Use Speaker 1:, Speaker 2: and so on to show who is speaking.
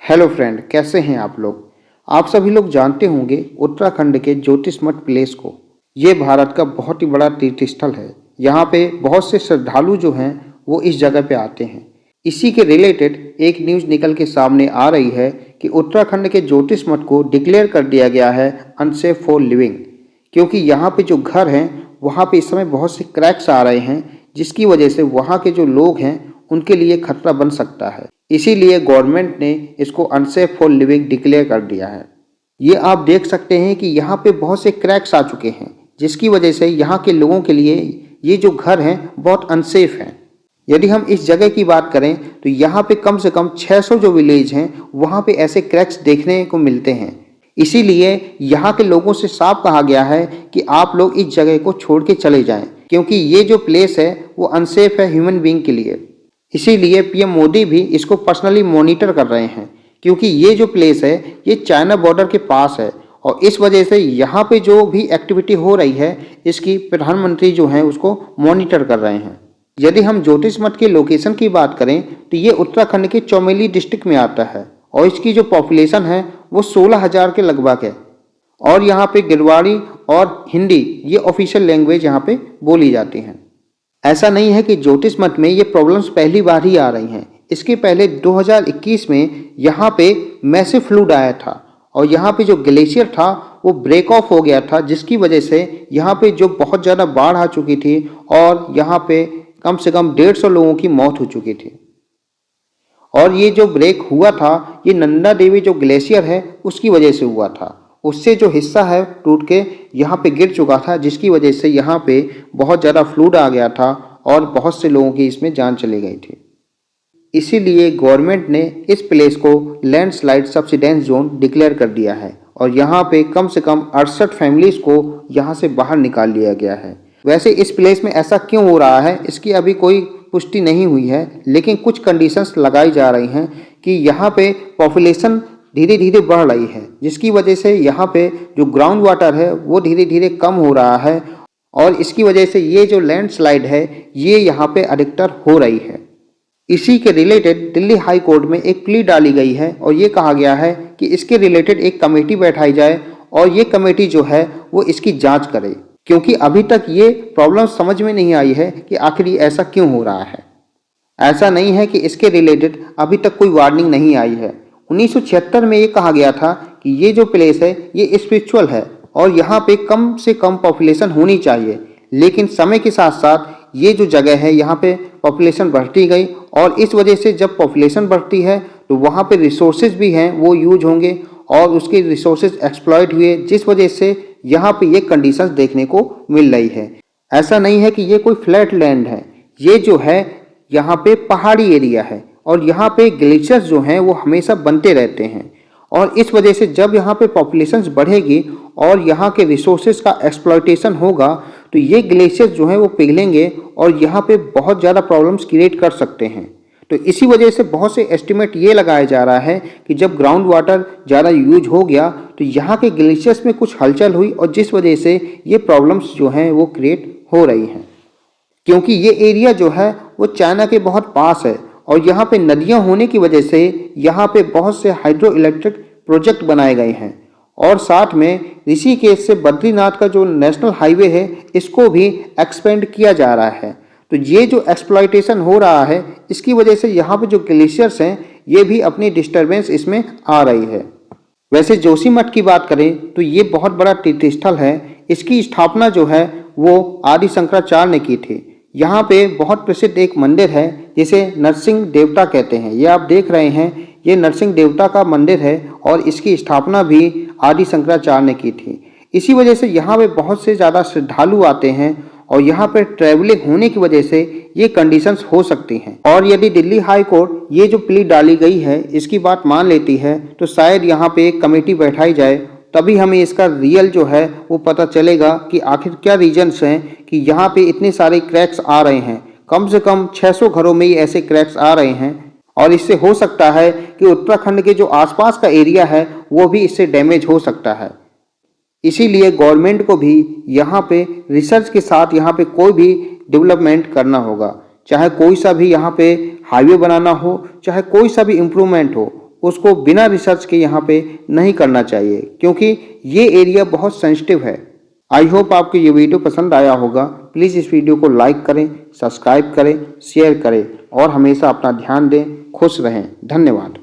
Speaker 1: Hello friend, कैसे हैं आप लोग। आप सभी लोग जानते होंगे उत्तराखंड के ज्योतिष मठ प्लेस को। ये भारत का बहुत ही बड़ा तीर्थ स्थल है। यहाँ पे बहुत से श्रद्धालु जो हैं वो इस जगह पे आते हैं। इसी के रिलेटेड एक न्यूज़ निकल के सामने आ रही है कि उत्तराखंड के ज्योतिष मठ को डिक्लेयर कर दिया गया है अनसेफ फॉर लिविंग, क्योंकि यहाँ पे जो घर हैं वहाँ पे इस समय बहुत से क्रैक्स आ रहे हैं, जिसकी वजह से वहाँ के जो लोग हैं उनके लिए खतरा बन सकता है। इसीलिए गवर्नमेंट ने इसको अनसेफ फॉर लिविंग डिक्लेयर कर दिया है। ये आप देख सकते हैं कि यहाँ पे बहुत से क्रैक्स आ चुके हैं, जिसकी वजह से यहाँ के लोगों के लिए ये जो घर हैं बहुत अनसेफ हैं। यदि हम इस जगह की बात करें तो यहाँ पे कम से कम 600 जो विलेज हैं वहाँ पे ऐसे क्रैक्स देखने को मिलते हैं। इसीलिए यहाँ के लोगों से साफ कहा गया है कि आप लोग इस जगह को छोड़ के चले जाएं, क्योंकि ये जो प्लेस है वो अनसेफ है ह्यूमन बीइंग के लिए। इसीलिए पीएम मोदी भी इसको पर्सनली मॉनिटर कर रहे हैं, क्योंकि ये जो प्लेस है ये चाइना बॉर्डर के पास है और इस वजह से यहाँ पे जो भी एक्टिविटी हो रही है इसकी प्रधानमंत्री जो हैं उसको मॉनिटर कर रहे हैं। यदि हम ज्योतिष मठ के लोकेशन की बात करें तो ये उत्तराखंड के चौमेली डिस्ट्रिक्ट में आता है और इसकी जो पॉपुलेशन है वो 16,000 के लगभग है। और यहाँ पे गिरवाड़ी और हिंदी ये ऑफिशियल लैंग्वेज यहाँ पे बोली जाती हैं। ऐसा नहीं है कि ज्योतिष मठ में ये प्रॉब्लम्स पहली बार ही आ रही हैं। इसके पहले 2021 में यहाँ पे मैसिव फ्लूड आया था और यहाँ पे जो ग्लेशियर था वो ब्रेक ऑफ हो गया था, जिसकी वजह से यहाँ पे जो बहुत ज़्यादा बाढ़ आ चुकी थी और यहाँ पे कम से कम 150 लोगों की मौत हो चुकी थी। और ये जो ब्रेक हुआ था ये नंदा देवी जो ग्लेशियर है उसकी वजह से हुआ था। उससे जो हिस्सा है टूट के यहाँ पे गिर चुका था, जिसकी वजह से यहाँ पे बहुत ज़्यादा फ्लूड आ गया था और बहुत से लोगों की इसमें जान चली गई थी। इसीलिए गवर्नमेंट ने इस प्लेस को लैंडस्लाइड सबसिडेंस जोन डिक्लेयर कर दिया है और यहाँ पे कम से कम 68 फैमिलीज़ को यहाँ से बाहर निकाल लिया गया है। वैसे इस प्लेस में ऐसा क्यों हो रहा है इसकी अभी कोई पुष्टि नहीं हुई है, लेकिन कुछ कंडीशंस लगाई जा रही हैं कि यहाँ पे पॉपुलेशन धीरे धीरे बढ़ रही है, जिसकी वजह से यहाँ पे जो ग्राउंड वाटर है वो धीरे धीरे कम हो रहा है और इसकी वजह से ये जो लैंडस्लाइड है ये यहाँ पे अधिकतर हो रही है। इसी के रिलेटेड दिल्ली हाई कोर्ट में एक प्ली डाली गई है और ये कहा गया है कि इसके रिलेटेड एक कमेटी बैठाई जाए और ये कमेटी जो है वो इसकी जाँच करे, क्योंकि अभी तक ये प्रॉब्लम समझ में नहीं आई है कि आखिर ये ऐसा क्यों हो रहा है। ऐसा नहीं है कि इसके रिलेटेड अभी तक कोई वार्निंग नहीं आई है। 1976 में ये कहा गया था कि ये जो प्लेस है ये स्पिरिचुअल है और यहाँ पे कम से कम पॉपुलेशन होनी चाहिए, लेकिन समय के साथ साथ ये जो जगह है यहाँ पे पॉपुलेशन बढ़ती गई और इस वजह से जब पॉपुलेशन बढ़ती है तो वहाँ पे रिसोर्सेज भी हैं वो यूज होंगे और उसके रिसोर्सेज एक्सप्लॉइट हुए, जिस वजह से यहाँ पे ये कंडीशंस देखने को मिल रही है। ऐसा नहीं है कि ये कोई फ्लैट लैंड है, ये जो है यहाँ पे पहाड़ी एरिया है और यहाँ पे ग्लेशियर्स जो हैं वो हमेशा बनते रहते हैं और इस वजह से जब यहाँ पे पॉपुलेशंस बढ़ेगी और यहाँ के रिसोर्सेज का एक्सप्लॉइटेशन होगा तो ये ग्लेशियर्स जो हैं वो पिघलेंगे और यहाँ पे बहुत ज़्यादा प्रॉब्लम्स क्रिएट कर सकते हैं। तो इसी वजह से बहुत से एस्टिमेट ये लगाया जा रहा है कि जब ग्राउंड वाटर ज़्यादा यूज हो गया तो यहाँ के ग्लेशियर्स में कुछ हलचल हुई और जिस वजह से ये प्रॉब्लम्स जो हैं वो क्रिएट हो रही हैं, क्योंकि ये एरिया जो है वो चाइना के बहुत पास है और यहाँ पे नदियाँ होने की वजह से यहाँ पे बहुत से हाइड्रो इलेक्ट्रिक प्रोजेक्ट बनाए गए हैं और साथ में ऋषिकेश से बद्रीनाथ का जो नेशनल हाईवे है इसको भी एक्सपेंड किया जा रहा है। तो ये जो एक्सप्लॉइटेशन हो रहा है इसकी वजह से यहाँ पे जो ग्लेशियर्स हैं ये भी अपनी डिस्टर्बेंस इसमें आ रही है। वैसे जोशीमठ की बात करें तो ये बहुत बड़ा तीर्थस्थल है। इसकी स्थापना जो है वो आदि शंकराचार्य ने की थी। यहाँ पे बहुत प्रसिद्ध एक मंदिर है जिसे नरसिंह देवता कहते हैं। ये आप देख रहे हैं ये नरसिंह देवता का मंदिर है और इसकी स्थापना भी आदि शंकराचार्य ने की थी। इसी वजह से यहाँ पे बहुत से ज़्यादा श्रद्धालु आते हैं और यहाँ पर ट्रैवलिंग होने की वजह से ये कंडीशंस हो सकती हैं। और यदि दिल्ली हाई कोर्ट ये जो प्ली डाली गई है इसकी बात मान लेती है तो शायद यहाँ पे एक कमेटी बैठाई जाए, तभी हमें इसका रियल जो है वो पता चलेगा कि आखिर क्या रीजन्स हैं कि यहाँ पे इतने सारे क्रैक्स आ रहे हैं। कम से कम 600 घरों में ही ऐसे क्रैक्स आ रहे हैं और इससे हो सकता है कि उत्तराखंड के जो आसपास का एरिया है वो भी इससे डैमेज हो सकता है। इसीलिए गवर्नमेंट को भी यहाँ पे रिसर्च के साथ यहाँ पे कोई भी डेवलपमेंट करना होगा, चाहे कोई सा भी यहाँ पे हाईवे बनाना हो, चाहे कोई सा भी इम्प्रूवमेंट हो, उसको बिना रिसर्च के यहाँ पे नहीं करना चाहिए, क्योंकि ये एरिया बहुत सेंसिटिव है। आई होप आपको ये वीडियो पसंद आया होगा। प्लीज़ इस वीडियो को लाइक करें, सब्सक्राइब करें, शेयर करें और हमेशा अपना ध्यान दें। खुश रहें। धन्यवाद।